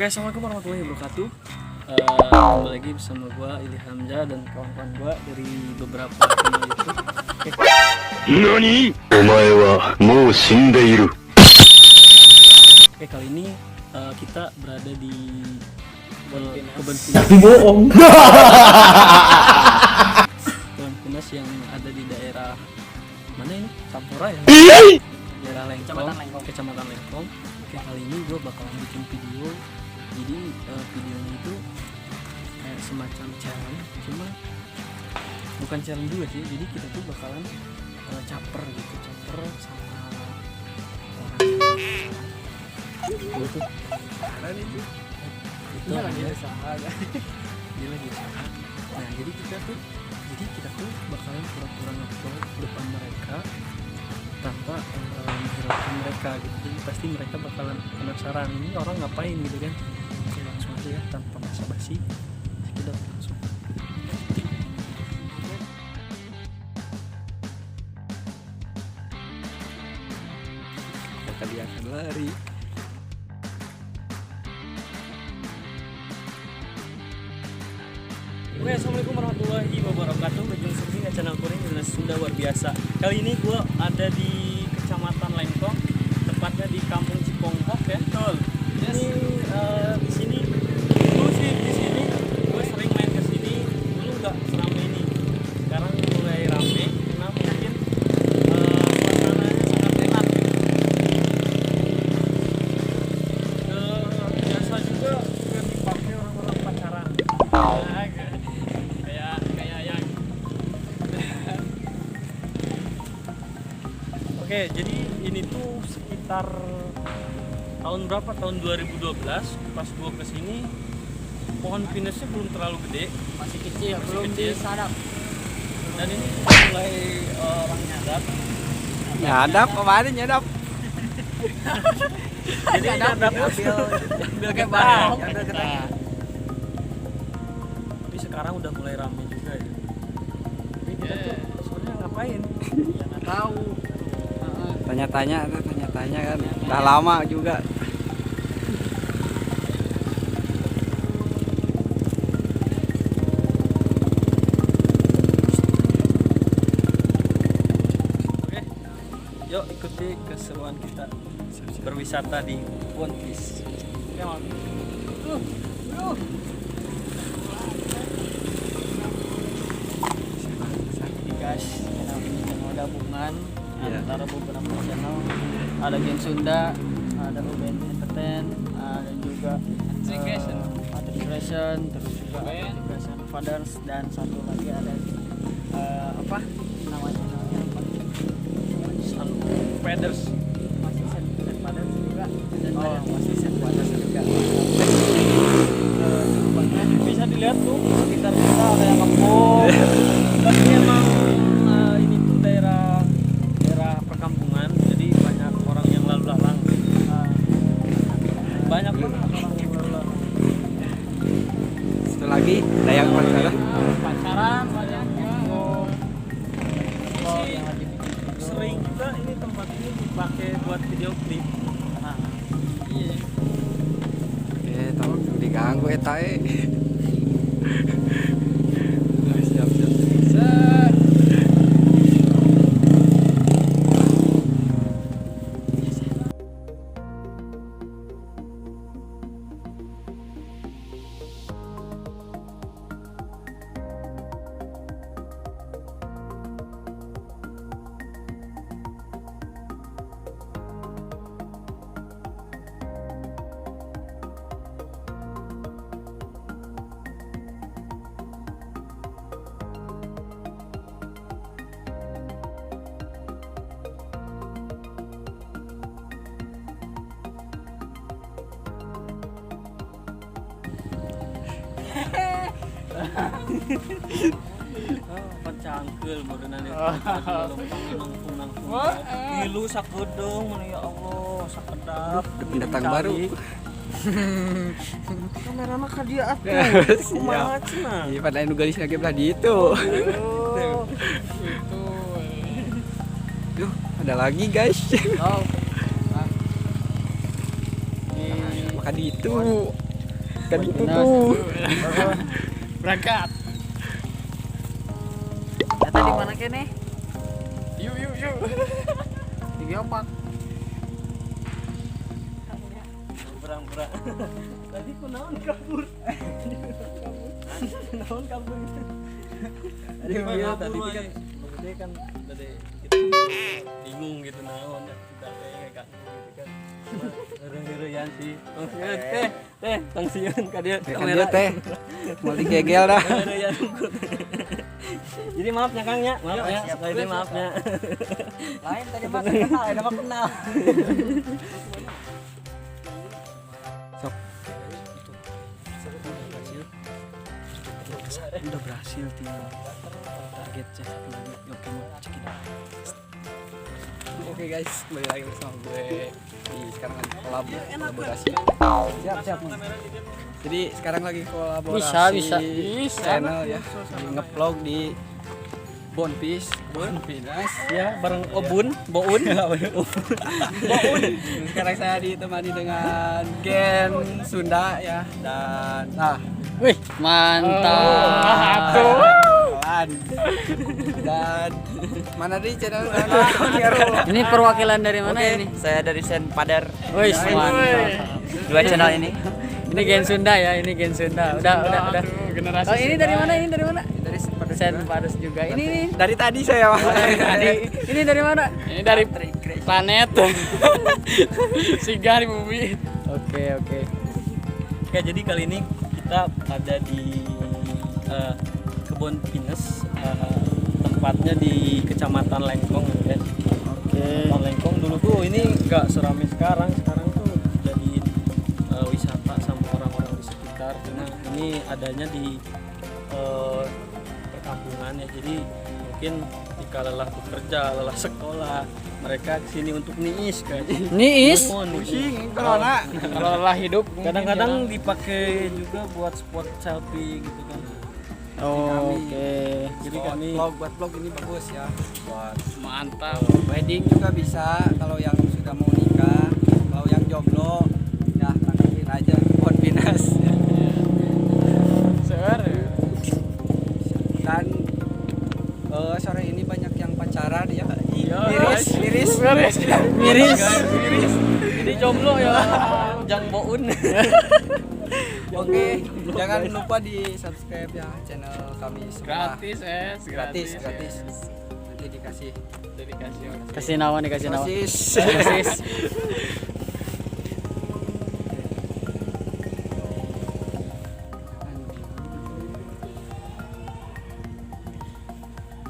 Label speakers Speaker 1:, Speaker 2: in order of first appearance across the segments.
Speaker 1: Oke, assalamualaikum warahmatullahi wabarakatuh. Kembali lagi bersama gue Ili Hamzah dan kawan-kawan gue dari beberapa channel YouTube.
Speaker 2: Nani? Omae wa mou shindeiru.
Speaker 1: Oke, kali ini kita berada di kebun
Speaker 3: Tapi bohong.
Speaker 1: pinus yang ada di daerah mana ini? Sampora ya? Daerah Lengkong, Kecamatan Lengkong. Oke, kali ini gue bakalan bikin video. Jadi videonya itu kayak semacam challenge, cuma bukan challenge juga sih. Jadi kita tuh bakalan caper gitu, caper sama orang itu tuh. Itu lagi usaha ya. Dia lagi usaha. Nah, jadi kita tuh bakalan pura-pura ngobrol depan mereka tanpa menghiraukan mereka gitu. Jadi pasti mereka bakalan penasaran ini orang ngapain gitu kan. Oke, langsung aja ya, tanpa basa-basi kita langsung.
Speaker 3: Maka dia akan lari.
Speaker 1: Oke, assalamualaikum warahmatullahi wabarakatuh. Bajung Surfing channel Kuring Dinas Sunda luar biasa. Kali ini gue ada di Kecamatan Lengkong, tepatnya di Kampung Ciponghok ya. Betul. Yes. Ini di sini dulu sih di sini gue sering main ke sini. Dulu nggak seramai ini. Sekarang mulai rame. Karena mungkin suasananya sangat enak. Biasa juga dipakai orang-orang pacaran. Oke, jadi ini tuh sekitar tahun berapa? Tahun 2012 pas gua kesini pohon pinusnya belum terlalu gede,
Speaker 3: Masih kecil,
Speaker 1: Masih
Speaker 3: belum
Speaker 1: kecil.
Speaker 3: disadap.
Speaker 1: Dan ini mulai orang nyadap.
Speaker 3: Nyadap kemarin nyadap.
Speaker 1: Jadi nyadap
Speaker 3: Ambil
Speaker 1: ke
Speaker 3: barang,
Speaker 1: bank.
Speaker 3: ambil getah.
Speaker 1: Tapi sekarang udah mulai ramai juga ya. Tapi kita tuh sebenarnya ngapain? Ya nggak tahu.
Speaker 3: Tanya-tanya kan. Udah lama juga.
Speaker 1: Oke, yuk ikuti keseruan kita berwisata di One Piece. Come on. Ini guys, channel gabungan antara beberapa channel. Ada Geng Sunda, ada UBN Entertain, ada juga Atribution, terus juga Atribution Fathers, dan satu lagi ada apa namanya? Fathers. Masih Set Fathers juga, dan masih Set Fathers juga. Bisa dilihat tuh sekitar kita ada yang ngepol. Tapi emang ini tuh daerah perkampungan, jadi banyak orang yang lalu lalang. Banyak banget orang yang lalu lalang.
Speaker 3: Satu lagi ada yang pacaran.
Speaker 1: Pacaran banyak yang lagi sering juga ini tempat ini dipakai buat video klip. Nah, iya.
Speaker 3: Tolong diganggu tae. Siap.
Speaker 1: Pencangkel bodonan itu. Nangkung. Ngilu sakudung mana ya Allah, sakedap.
Speaker 3: Pendatang baru.
Speaker 1: Kamera mah ka dia atuh. Kumaha cenah?
Speaker 3: Iya, pada nu galis lagi belah di itu. Duh, ada lagi guys.
Speaker 1: Oh.
Speaker 3: Maka di itu. Kan itu tuh.
Speaker 1: Berangkat.
Speaker 4: Eta di mana kene?
Speaker 1: Yuk.
Speaker 4: Di Geopark.
Speaker 1: Berang. Tadi ku naon kabur. Naon kabur. Tadi kan maksudnya kan tadi kita bingung gitu naon kita kayak kan gitu kan. Heureuh-heureuhan sih. Teh, tangsiun ka dieu
Speaker 3: Kamera teh. Mau digegel dah.
Speaker 1: Heureuhan ukut. Jadi maafnya Kang ya, maaf ya. Sekali maafnya.
Speaker 4: Lain tadi mah kenal, ada mah kenal.
Speaker 3: Sok. Udah berhasil tinggal target cek dulu. Oke mau cekin. Oke guys, kembali lagi bersama gue di sekarang lagi kolaborasi. Siap. Jadi sekarang lagi kolaborasi
Speaker 4: Bisa.
Speaker 3: channel ya, di ngevlog di Bonpis, Bonpinas.
Speaker 1: Ya, bareng Boun.
Speaker 3: Sekarang saya ditemani dengan Gen Sunda ya dan
Speaker 4: Wih, mantap.
Speaker 3: dan mana di channel
Speaker 4: Ini perwakilan dari mana
Speaker 5: Oke,
Speaker 4: ini?
Speaker 5: saya dari Sen Padar.
Speaker 4: Wih, mantap.
Speaker 5: Dua channel ini.
Speaker 4: Ini Gen Sunda ya, ini Gen Sunda. Udah.
Speaker 1: Generasi.
Speaker 4: Oh, ini dari mana? Ini dari mana?
Speaker 3: dari
Speaker 4: Sen Padus juga. Ini
Speaker 3: dari tadi saya
Speaker 4: ini dari mana?
Speaker 1: Ini dari planet. Singgah di bumi.
Speaker 4: Oke.
Speaker 1: Oke, jadi kali ini kita ada di Kebon Pinus, tempatnya di Kecamatan Lengkong ya. Kecamatan Lengkong dulu tuh ini nggak seramai sekarang tuh jadi wisata sama orang-orang di sekitar. Cuma ini adanya di perkampungan ya, jadi mungkin ketika lelah bekerja, lelah sekolah, mereka kesini untuk niis kayaknya.
Speaker 4: Niis?
Speaker 3: kalau nak
Speaker 1: Kalau lelah hidup, kadang-kadang dipakai juga buat spot selfie gitu kan.
Speaker 4: Oke.
Speaker 1: Jadi kami
Speaker 3: buat vlog ini bagus ya buat
Speaker 1: mantap.
Speaker 3: wedding juga bisa kalau yang sudah mau nikah, kalau yang jomblo ya lanjutin aja Bonpinas. Dan sore ini banyak yang pacaran ya. Miris.
Speaker 1: Ini jomblo ya, Jang Boun.
Speaker 3: Oke, jangan lupa di subscribe ya channel kami semua. Gratis. Nanti dikasih
Speaker 4: Kasih nawan.
Speaker 3: sosis.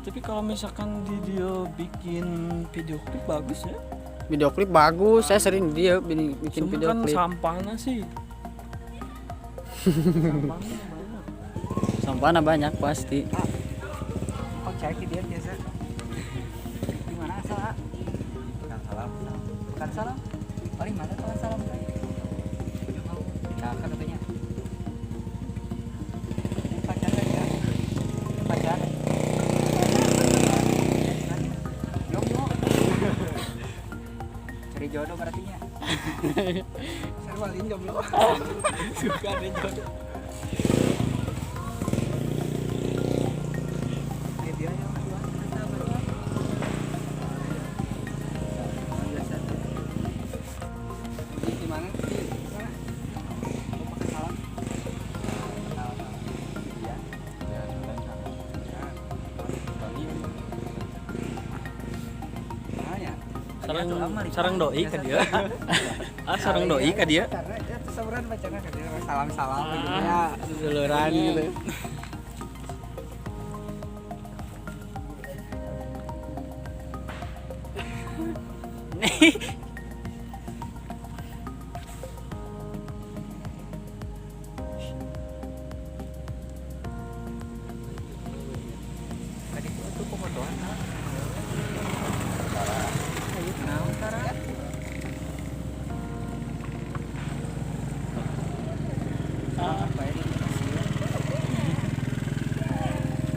Speaker 1: Tapi kalau misalkan dia bikin video klip bagus ya.
Speaker 4: Video klip bagus. Saya sering dia bikin
Speaker 1: Cuma
Speaker 4: video
Speaker 1: kan
Speaker 4: klip.
Speaker 1: sampahnya sih.
Speaker 4: Sampahnya banyak pasti.
Speaker 5: Kok cek dia biasa. Di mana salah? Bukan salah. Paling mana kalau salah bukan? Nah, katanya. Pacaran ya. Pacaran. Jomblo. Cari jodoh berarti nya.
Speaker 3: Sarwalin jomblo. Suka ada jodoh.
Speaker 1: Sarang doi ka dia. Sarang doi ka dia.
Speaker 3: Karena ya sabaran bacana kan dia salam-salam gitu ya, duluran gitu.
Speaker 5: Tadi itu pemotoan.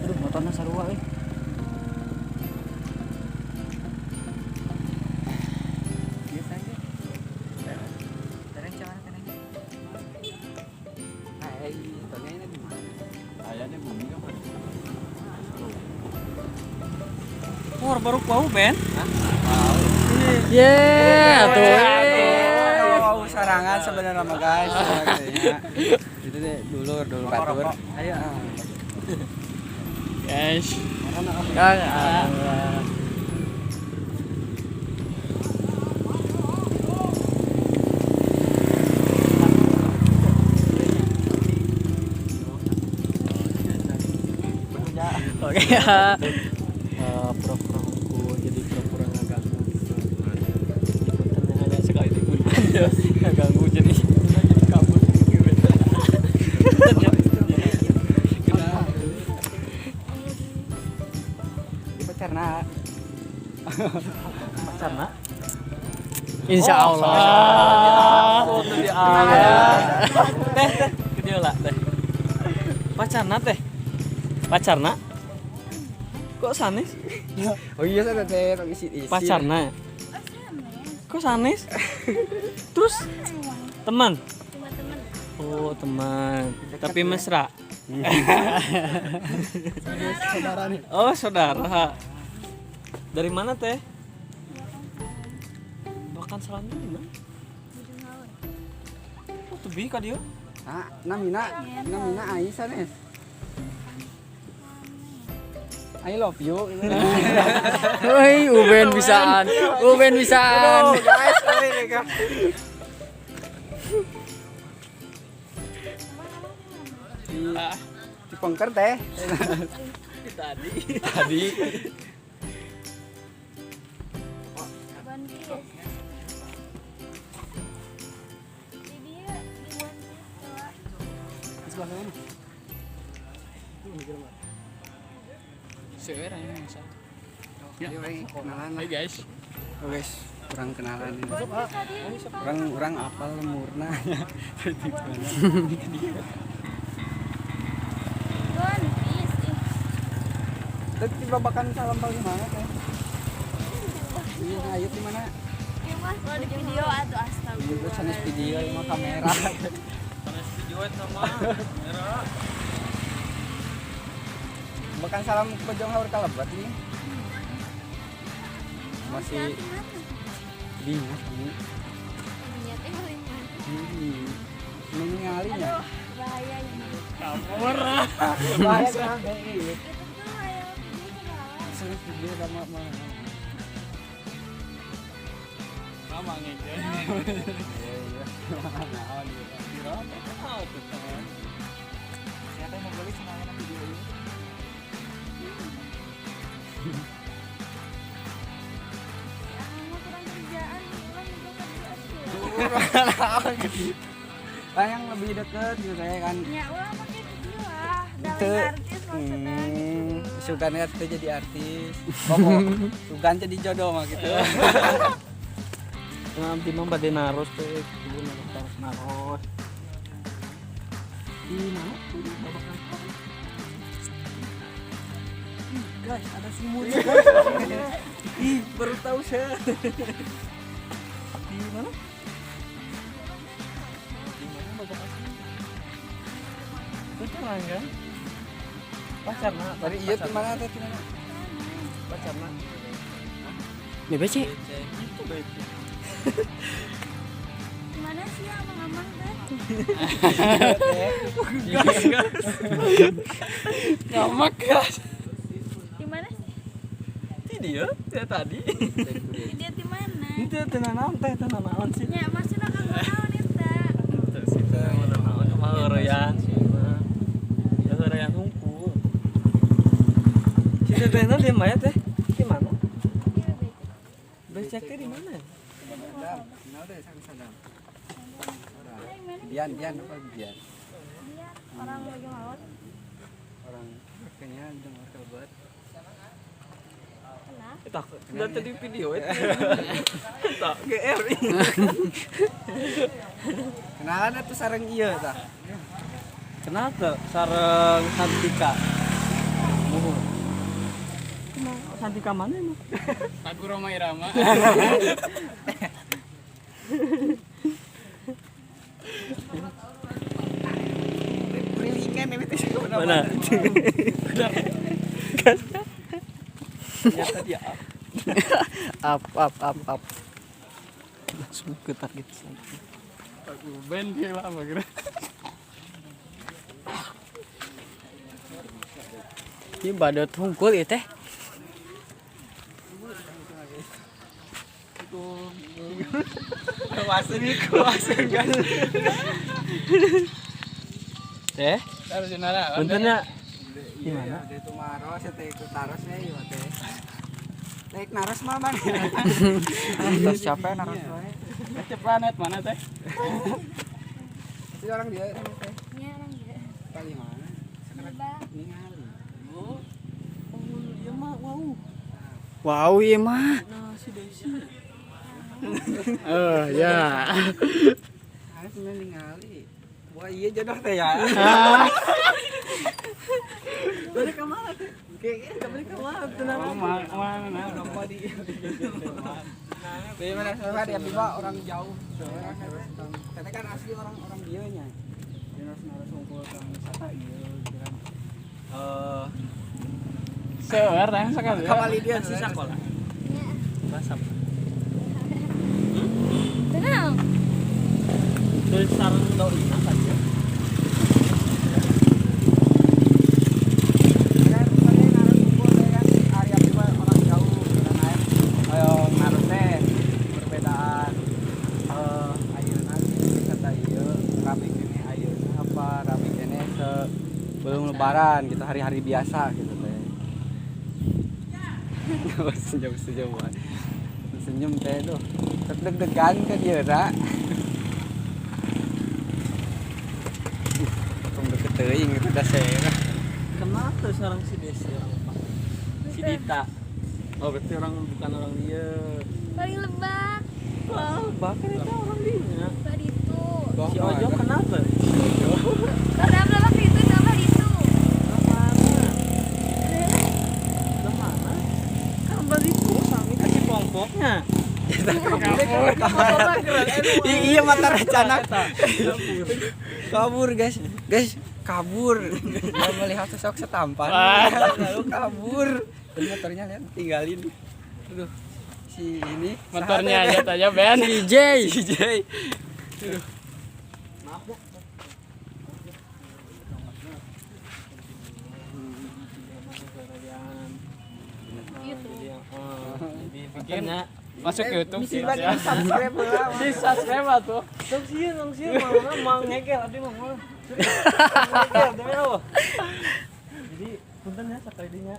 Speaker 4: Aduh, motornya sarua euy.
Speaker 5: Biasa aja. Tereng jangan tereng.
Speaker 1: Oh, baru bau Ben.
Speaker 4: Tuh.
Speaker 3: Wow, sarangan sebenarnya mah guys. Itu deh dulur batur. Ayo.
Speaker 4: Guys. Oke ya. Pura-pura aku jadi pura-pura ngaganggu. Hanya sekali digunakan ngaganggu jadi kabur.
Speaker 3: Pacarna.
Speaker 1: Pacarna.
Speaker 4: Insya Allah.
Speaker 1: Oh, tuh dia. Teh, ke dia lah, teh. Pacarna teh. Pacarna. Kok sanes?
Speaker 3: Oh iya saya teh isi.
Speaker 1: Pacarna. Kok sanes? Terus teman. Oh, teman. Tapi mesra.
Speaker 3: Saudara nih.
Speaker 1: Oh, saudara. Dari mana teh? Bahkan salam dulu mana? Oh, tuh bi ka dia.
Speaker 3: Ah, namina Aisyah nes. I love you.
Speaker 4: Woi, Uben bisaan.
Speaker 3: Guys, mereka. Di pengker teh. Tadi. Sebelah mana?
Speaker 4: Seera ini masa.
Speaker 3: Ya, kenalan lah.
Speaker 4: Hai guys.
Speaker 3: Oh guys, kurang kenalan ini. Kurang apal murna. Tadi babakan salam paling mana teh? Iya, ayo di mana?
Speaker 6: Kalau di video atau astaga.
Speaker 3: Juga sanes video sama kamera.
Speaker 1: Sanes video sama kamera.
Speaker 3: Bahkan salam ke Bojong Haur Kalebat ini. Masih bingung ini.
Speaker 6: Niatnya paling
Speaker 3: Mengalinya.
Speaker 6: bahaya ini.
Speaker 3: Bahaya kan
Speaker 6: Itu tuh kayak
Speaker 3: sanes video sama mana?
Speaker 4: Mama ngeke.
Speaker 3: Iya. Naon gitu. Ternyata mau beli semangat video ini.
Speaker 6: kamu kurang kerjaan, ulang juga kerja.
Speaker 3: Lah yang lebih deket gitu saya kan.
Speaker 6: Ya ulang pakai video lah.
Speaker 3: Itu
Speaker 6: Dari artis maksudnya gitu.
Speaker 3: Sugan kan kita jadi artis. Pokok Sugan jadi jodoh mah gitu.
Speaker 1: Nanti mah bade naros teh, kudu naros. Di mana? Babakan.
Speaker 3: Guys, ada semut guys. Ih, baru tahu saya.
Speaker 1: Di mana? Di mana babakan? Pacaran kan? Pacarna.
Speaker 3: Tadi iya di mana teh? Di mana?
Speaker 1: Pacarna.
Speaker 4: BBC.
Speaker 1: Itu baik.
Speaker 6: Gimana sih amang-amang teh?
Speaker 1: Ngamak gas.
Speaker 6: Di mana sih?
Speaker 1: Ti dia, ya tadi.
Speaker 6: Dia di mana?
Speaker 1: Itu tenanan teh, tenanan sih.
Speaker 6: Ya maksudnya kan gua tahu nih teh.
Speaker 1: Terus itu tenanan mah heureyan sih mah. Ya heureyan hungkul. Si tetehna di mana teh? Di mana? Becek teh di mana?
Speaker 3: Sadam. Nah, udah sadam. Dian apa Dian?
Speaker 6: Dia orang lagi laut.
Speaker 3: Orang kayaknya dengar kabar.
Speaker 6: Kenapa?
Speaker 1: Tak, udah tadi video itu. Tak, GR.
Speaker 3: Kenalan atuh sareng ieu tah.
Speaker 1: Kenapa? Sareng Santika. Oh. Santika mana emang?
Speaker 4: Lagu Roma Irama.
Speaker 3: Prilingan ini teh
Speaker 1: Mana? Ternyata dia
Speaker 3: Up. Langsung ke target lagi.
Speaker 4: Aku ben dia lama kira.
Speaker 5: Ini badut hungkul ya teh.
Speaker 3: Kuasen kan.
Speaker 1: teh
Speaker 4: Harus nara.
Speaker 1: puntennya
Speaker 3: Gimana? Itu maros teh ikut naros nih ieu teh. Naik naros mah man. Terus siapa yang naros wae?
Speaker 4: Ke planet mana teh?
Speaker 3: Si orang dia teh.
Speaker 6: Nya orang juga.
Speaker 3: Tadi mana?
Speaker 6: Lebak.
Speaker 3: Ningali.
Speaker 1: dia mah
Speaker 5: Wow, iya mah.
Speaker 1: nah si Desi
Speaker 5: Ya.
Speaker 3: Harus ningali. Wah iya jodoh teh ya. Balik ke mana teh? Kayak balik ke mana? Tenang.
Speaker 4: Mana?
Speaker 3: Apa di? Dari mana soalnya dia tiba orang jauh. Karena kan asli orang dia nya. Dia harus ngumpul ke wisata ieu kan.
Speaker 4: Seorang sekali.
Speaker 3: Kembali dia
Speaker 1: si sekolah
Speaker 6: Nya.
Speaker 1: bahasa apa?
Speaker 6: Tenang.
Speaker 1: Tulis sarang doi kan ya.
Speaker 3: kan tadi naruh kumpul teh kan area tiba orang jauh dan air ayo naruh teh perbedaan ayeuna wisata ieu rapi kene ayeuna apa rapi kene sebelum lebaran gitu hari-hari biasa gitu teh. Senyum teh tuh deg-degan ke dia ra. Tong deket teuing itu da saya.
Speaker 1: Kenapa seorang si Desi orang Pak? Si Dita. Oh berarti bukan orang dia.
Speaker 6: Paling lebak.
Speaker 1: Wah, bahkan itu orang dia.
Speaker 6: Pak itu.
Speaker 1: Si Ojo kenapa?
Speaker 6: Karena lebak itu nama itu.
Speaker 1: Kemana? Kan bariku sami kasih pongpoknya.
Speaker 3: Iya mata rencana. Kabur guys kabur. Mau melihat sosok setampan. Lalu kabur. Dan motornya lihat tinggalin. Aduh si ini
Speaker 4: Motornya lihat aja Ben.
Speaker 3: CJ.
Speaker 1: Jadi bikinnya
Speaker 4: Masuk ke YouTube
Speaker 3: Misi
Speaker 4: sih.
Speaker 3: bagi subscribe lah.
Speaker 4: Si subscribe tuh.
Speaker 1: dong sih mau ngegel abdi mah mau. Ngegel demi apa? Jadi punten ya sekali dinya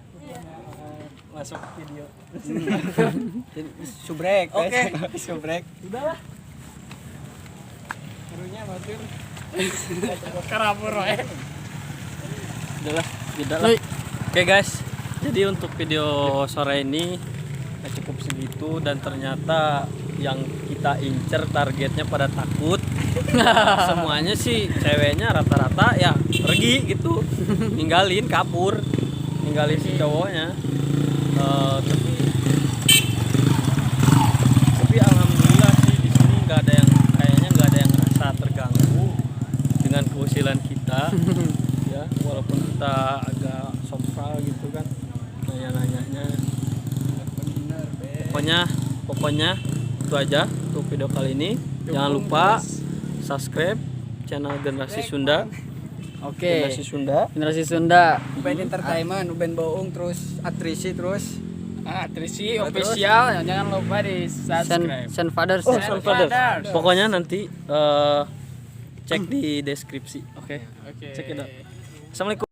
Speaker 1: masuk video.
Speaker 3: Subrek.
Speaker 1: Oke.
Speaker 3: Subrek.
Speaker 1: Udah lah.
Speaker 4: Gurunya matur. Karabur wae.
Speaker 1: Udah lah, beda lah. Oke guys, jadi untuk video sore ini cukup segitu dan ternyata yang kita incer targetnya pada takut. Semuanya sih ceweknya rata-rata ya pergi gitu, ninggalin kabur, ninggalin si cowoknya. Tapi alhamdulillah sih di sini nggak ada yang kayaknya nggak ada yang merasa terganggu dengan keusilan kita. Ya walaupun kita agak sompral gitu kan nanya-nanyanya. Pokoknya itu aja untuk video kali ini. Jangan lupa subscribe channel Generasi Sunda.
Speaker 5: Oke.
Speaker 1: Generasi Sunda.
Speaker 5: Generasi Sunda.
Speaker 3: Uben Entertainment, Uben Boung terus Atrisi terus.
Speaker 4: Trisi official jangan lupa di subscribe.
Speaker 5: Sen Fathers.
Speaker 1: Oh,
Speaker 4: Sen
Speaker 1: Father.
Speaker 4: Fathers.
Speaker 1: Pokoknya nanti cek di deskripsi. Oke.
Speaker 4: Oke.
Speaker 1: Cek it out. Assalamualaikum.